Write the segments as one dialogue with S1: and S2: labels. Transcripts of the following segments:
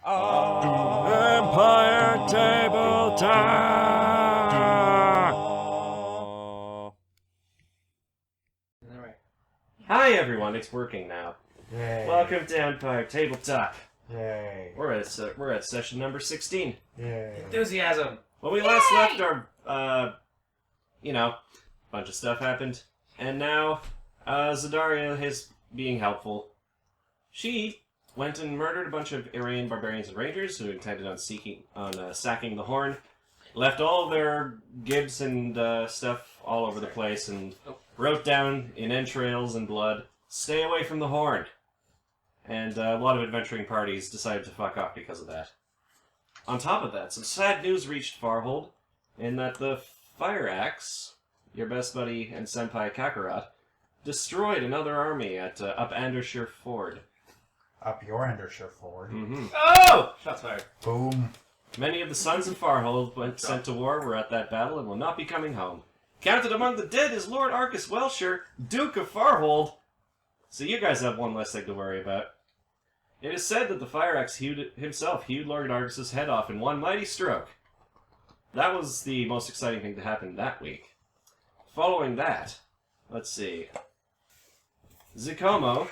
S1: Empire Tabletop!
S2: Hi everyone, it's working now.
S3: Yay.
S2: Welcome to Empire Tabletop.
S3: Yay.
S2: We're at session number 16.
S3: Yay.
S4: Enthusiasm.
S2: When we last left our, bunch of stuff happened. And now, Zadaria is being helpful. She went and murdered a bunch of Aryan barbarians and rangers who intended on sacking the Horn. Left all their gibs and stuff all over the place and wrote down in entrails and blood, "Stay away from the Horn." And a lot of adventuring parties decided to fuck off because of that. On top of that, some sad news reached Farhold in that the Fire Axe, your best buddy and senpai Kakarot, destroyed another army at up Andershire Ford.
S3: Up your Andershire Ford.
S2: Mm-hmm.
S4: Oh! Shots fired.
S3: Boom.
S2: Many of the sons of Farhold sent to war were at that battle and will not be coming home. Counted among the dead is Lord Arcus Welshire, Duke of Farhold. So you guys have one less thing to worry about. It is said that the Fire Axe himself hewed Lord Arcus's head off in one mighty stroke. That was the most exciting thing to happen that week. Following that, let's see. Zikomo,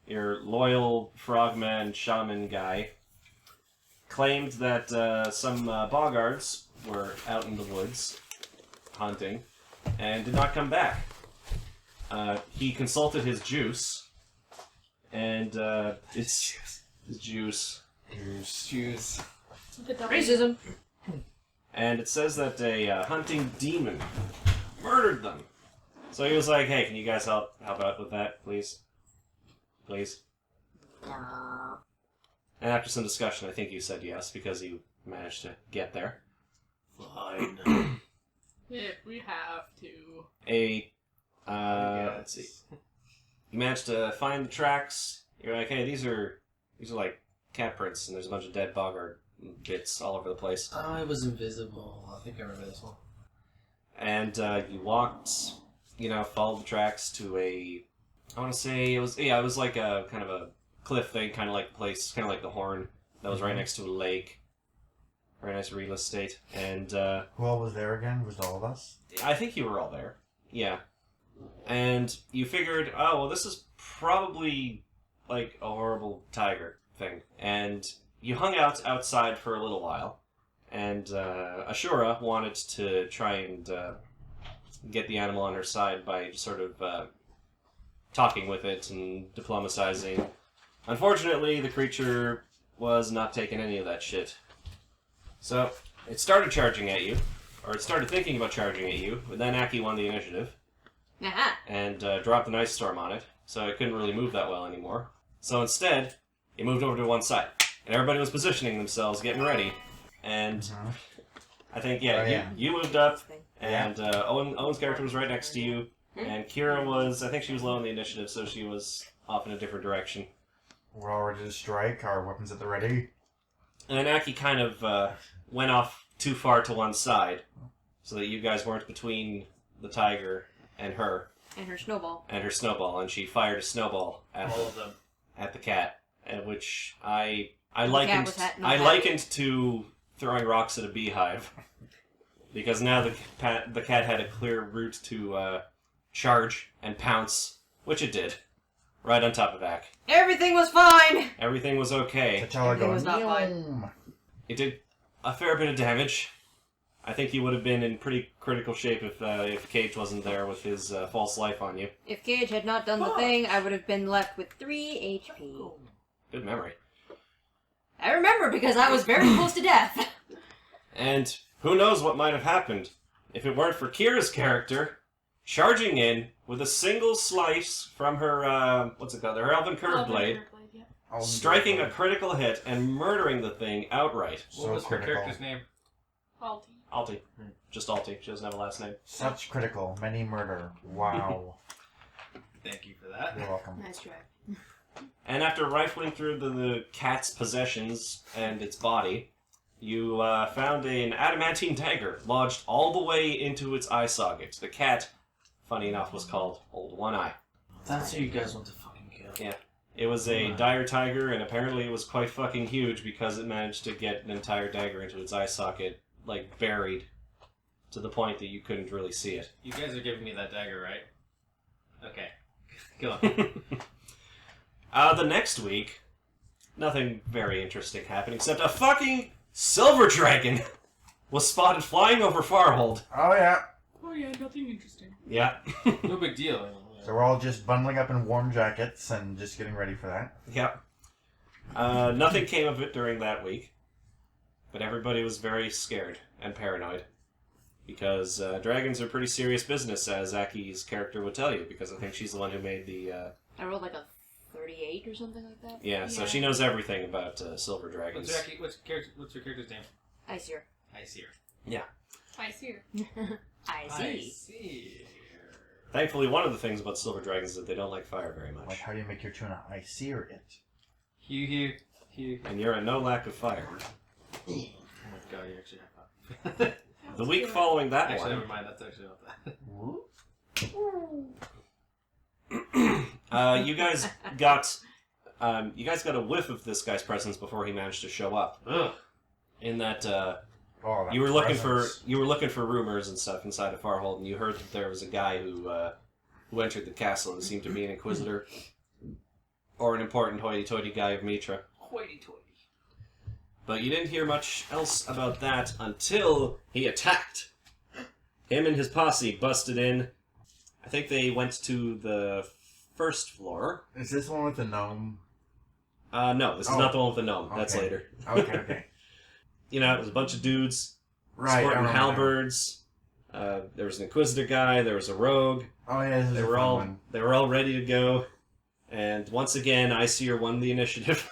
S2: your loyal frogman shaman guy, claimed that some boggards were out in the woods hunting and did not come back. He consulted his juice, and his juice.
S5: Racism.
S2: And it says that a hunting demon murdered them. So he was like, "Hey, can you guys help out with that, please? Please?"
S5: No.
S2: And after some discussion, I think you said yes, because you managed to get there.
S4: Fine.
S5: If we have to.
S2: Let's see. You managed to find the tracks. You're like, "Hey, these are like cat prints, and there's a bunch of dead boggart bits all over the place."
S4: I was invisible. I think I remember this one.
S2: And you walked, followed the tracks to I want to say it was like a kind of a cliff thing, kind of like the place, kind of like the Horn that was right next to a lake. Very nice real estate. And
S3: Who all was there again? Was it all of us?
S2: I think you were all there. Yeah. And you figured, oh, well, this is probably like a horrible tiger thing. And you hung out outside for a little while. And Ashura wanted to try and get the animal on her side by sort of talking with it and diplomatizing. Unfortunately, the creature was not taking any of that shit. So, it started charging at you, or it started thinking about charging at you, but then Aki won the initiative, and dropped an ice storm on it, so it couldn't really move that well anymore. So instead, it moved over to one side, and everybody was positioning themselves, getting ready, and I think, you moved up, and Owen's character was right next to you, and Kyra was, I think she was low in the initiative, so she was off in a different direction.
S3: We're all ready to strike, our weapons at the ready.
S2: And then Aki kind of went off too far to one side, so that you guys weren't between the tiger and her.
S5: And her snowball.
S2: And she fired a snowball at
S4: All of them.
S2: At the cat, which I
S5: likened
S2: to throwing rocks at a beehive, because now the cat had a clear route to charge and pounce, which it did, right on top of Ak.
S5: Everything was fine!
S2: Everything was okay.
S5: Everything was not fine.
S2: It did a fair bit of damage. I think he would have been in pretty critical shape if Kage wasn't there with his false life on you.
S5: If Kage had not done the thing, I would have been left with 3 HP.
S2: Good memory.
S5: I remember because I was very close to death.
S2: And who knows what might have happened if it weren't for Kira's character charging in with a single slice from her, her Elven Curve Blade, striking a critical hit and murdering the thing outright.
S4: What was her character's name?
S2: Alti. Just Alti. She doesn't have a last name.
S3: Such critical. Many murder. Wow.
S4: Thank you for that.
S3: You're welcome.
S5: Nice try.
S2: And after rifling through the cat's possessions and its body, you found an adamantine dagger lodged all the way into its eye socket. The cat, funny enough, was called Old One Eye.
S4: That's who you guys want to fucking kill.
S2: Yeah. It was a dire tiger, and apparently it was quite fucking huge because it managed to get an entire dagger into its eye socket, like, buried, to the point that you couldn't really see it.
S4: You guys are giving me that dagger, right? Okay. Go on.
S2: The next week, nothing very interesting happened, except a fucking silver dragon was spotted flying over Farhold.
S3: Oh, yeah.
S6: Oh yeah, nothing interesting.
S2: Yeah.
S4: No big deal.
S3: So we're all just bundling up in warm jackets and just getting ready for that.
S2: Yep. Nothing came of it during that week, but everybody was very scared and paranoid. Because dragons are pretty serious business, as Aki's character would tell you, because I think she's the one who made the...
S5: I rolled like a 38 or something like that.
S2: Yeah, so she knows everything about silver dragons.
S4: What's your character's name?
S5: Aisir.
S4: Aisir.
S2: Yeah.
S6: Aisir.
S5: I see.
S4: Aisir.
S2: Thankfully, one of the things about silver dragons is that they don't like fire very much.
S3: Like, how do you make your tuna? I sear it.
S4: Here.
S2: And you're in no lack of fire.
S4: Oh my god, you actually have that.
S2: The week following that
S4: Actually,
S2: one...
S4: never mind, that's actually not that.
S2: you guys got a whiff of this guy's presence before he managed to show up.
S4: Ugh.
S2: In that
S3: That
S2: you were looking
S3: presence.
S2: for rumors and stuff inside of Farhold, and you heard that there was a guy who entered the castle and seemed to be an Inquisitor or an important hoity-toity guy of Mitra.
S4: Hoity-toity.
S2: But you didn't hear much else about that until he attacked. Him and his posse busted in. I think they went to the first floor.
S3: Is this one with the gnome?
S2: No, this is not the one with the gnome.
S3: Okay.
S2: That's later.
S3: Okay.
S2: You know, it was a bunch of dudes
S3: Right.
S2: sporting
S3: I remember
S2: halberds. There was an Inquisitor guy. There was a rogue.
S3: now. Oh yeah, this is
S2: They
S3: a
S2: were
S3: fun
S2: all
S3: one.
S2: ready to go. And once again, Aisir won the initiative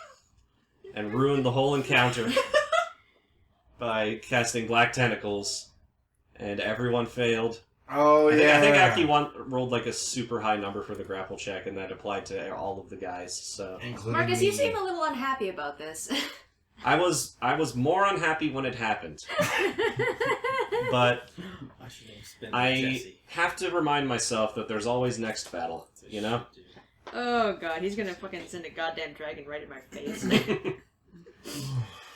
S2: and ruined the whole encounter by casting black tentacles, and everyone failed.
S3: Oh yeah.
S2: I think Aki rolled like a super high number for the grapple check, and that applied to all of the guys. So
S3: Including
S5: Marcus,
S3: me.
S5: you seem a little unhappy about this.
S2: I was more unhappy when it happened, but
S4: I should have spent
S2: I
S4: Jesse.
S2: have to remind myself that there's always next battle. You know.
S5: Oh god, he's gonna fucking send a goddamn dragon right in my face.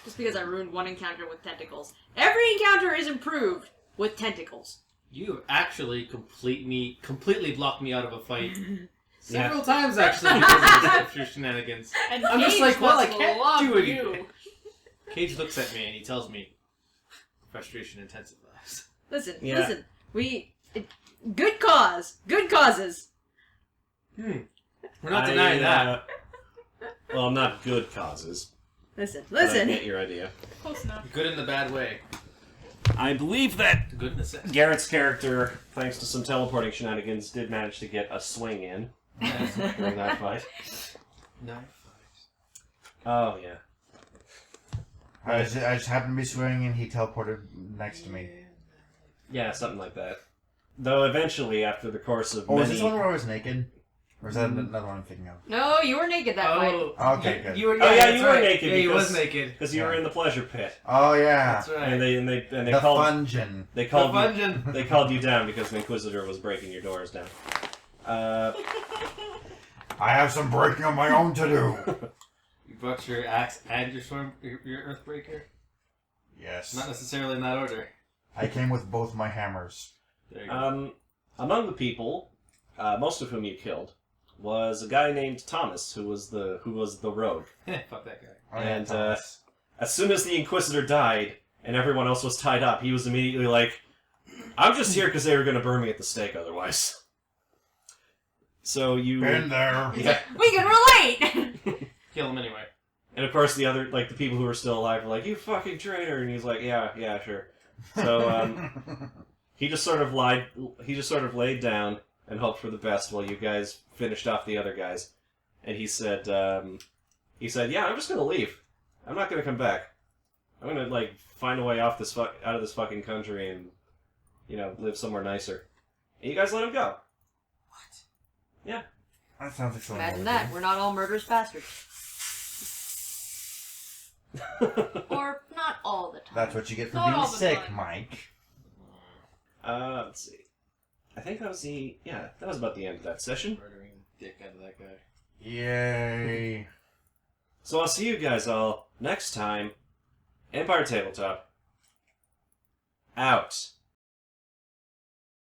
S5: Just because I ruined one encounter with tentacles. Every encounter is improved with tentacles.
S4: You actually completely blocked me out of a fight. Several times, actually, because of your shenanigans.
S6: And
S4: I'm just
S6: Cage
S4: like, well, I
S6: must
S4: can't
S6: love
S4: do anything.
S6: you.
S4: Cage looks at me and he tells me, frustration intensifies.
S5: Listen. Good cause. Good causes.
S4: We're not denying that.
S2: Well, not good causes.
S5: Listen.
S2: But I get your idea.
S6: Close enough.
S4: Good in the bad way.
S2: I believe that
S4: Good in the sense.
S2: Garrett's character, thanks to some teleporting shenanigans, did manage to get a swing in during that fight.
S4: Nice.
S2: Oh, yeah.
S3: I just happened to be swinging and he teleported next to me.
S2: Yeah, something like that. Though eventually, after the course of
S3: Oh, is
S2: many...
S3: this one where I was naked? Or is that another one I'm thinking of?
S5: No, you were naked that night.
S3: Okay, good.
S4: You were,
S2: Oh, yeah,
S4: that's
S2: you were
S4: right.
S2: naked
S4: Yeah, he
S2: because-
S4: was naked.
S2: Because you were in the pleasure pit.
S3: Oh yeah.
S4: That's right.
S2: And they
S3: The
S2: called...
S3: Fungeon.
S2: They called
S4: The
S2: you,
S4: Fungeon.
S2: they called you down because the Inquisitor was breaking your doors down.
S3: I have some breaking of my own to do.
S4: You brought your axe and your Earthbreaker?
S3: Yes.
S4: Not necessarily in that order.
S3: I came with both my hammers.
S4: There you go.
S2: Among the people, most of whom you killed, was a guy named Thomas, who was the rogue.
S4: Fuck that guy.
S3: Oh, yeah,
S2: And,
S3: Thomas.
S2: As soon as the Inquisitor died and everyone else was tied up, he was immediately like, "I'm just here because they were going to burn me at the stake otherwise." So you...
S3: Been there.
S2: Yeah.
S5: We can relate!
S4: Kill him anyway.
S2: And of course the other, the people who were still alive were like, "You fucking traitor!" And he's like, yeah, sure. So, he just sort of laid down and hoped for the best while you guys finished off the other guys. And he said, "Yeah, I'm just gonna leave. I'm not gonna come back. I'm gonna, find a way off out of this fucking country and, live somewhere nicer." And you guys let him go.
S4: What?
S2: Yeah.
S3: That sounds like something.
S5: Imagine that. We're not all murderous bastards. Or not all the time.
S3: That's what you get for
S6: Not all
S3: being
S6: the
S3: sick,
S6: time.
S3: Mike.
S2: Let's see. I think that was about the end of that session.
S4: Murdering the dick out of that guy.
S3: Yay.
S2: So I'll see you guys all next time. Empire Tabletop. Out.